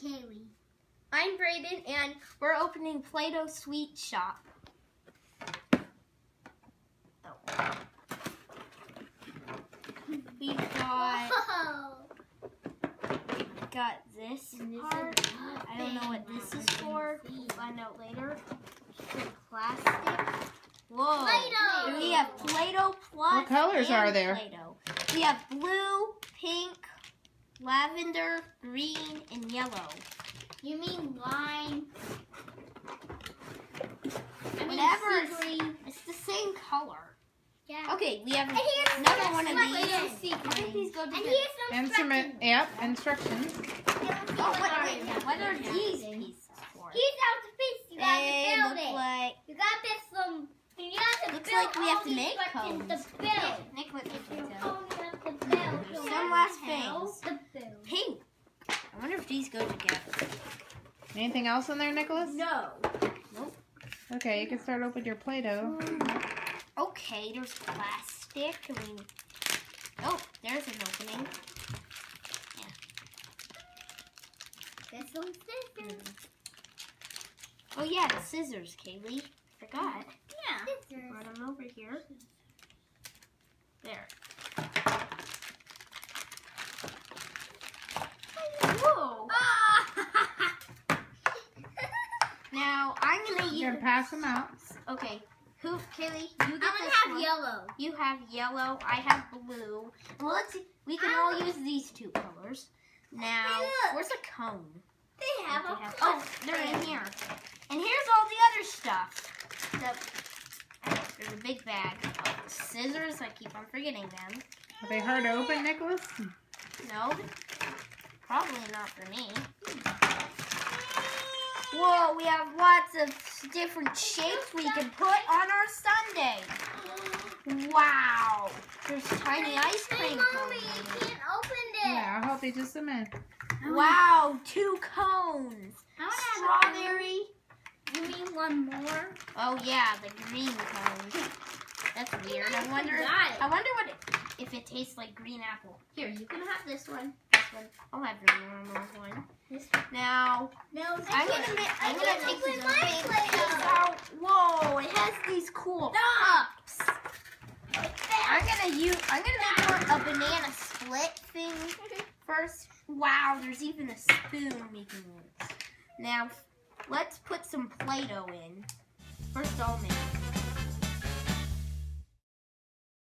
Kaylee. I'm Brayden, and we're opening Play-Doh Sweet Shop. We've got this part. I don't know what this is for. We'll find out later. Plastic. Whoa. Play-Doh. We have Play-Doh plus. What colors are there? Play-Doh. We have blue, pink, lavender, green, and yellow. You mean lime? Whatever. Green. It's the same color. Yeah. Okay, we have And here's another one of Play-Doh these. How did these go together? And here's some Instrument, yep, instructions. Oh, what are these pieces for? Here's how to fix. You got They to build look it. like, You got this from. You got to looks build like we have all to these make instructions cones. to build. Nick, what did you do? Oh, you have to build. Some last things. To build. Pink. I wonder if these go together. Anything else in there, Nicholas? No. Nope. Okay, you can start open your Play-Doh. Okay, there's plastic. Oh, there's an opening. There's some scissors. Oh yeah, the scissors, Kaylee. Forgot. Yeah. Scissors. Brought them over here. There. Whoa. Now I'm gonna You're use. gonna pass them out. Okay. Kaylee, you I'm get gonna this have one. yellow. You have yellow. I have blue. Well, let's see. We can all use these two colors. Now, Hey, look. where's a cone? They have a Oh, they're in here. And here's all the other stuff. There's a big bag. Oh, scissors. I keep on forgetting them. Are they hard to open, Nicholas? No, probably not for me. Whoa, we have lots of different shapes we can put on our sundae. Wow, there's tiny ice cream Mommy, you cones. can't open this. Yeah, I'll help you just a minute. Wow, 2 cones. I wanna have a Strawberry. You mean one more? Oh yeah, the green cones. That's weird. I wonder what if it tastes like green apple. Here, you can have this one. This one. I'll have your normal one. Now, No, I'm gonna take this my big Play-Doh. piece out. Whoa, it has these cool cups. I'm gonna make a banana split thing first. Wow, there's even a spoon we can use. Now, let's put some Play-Doh in. First, I'll make.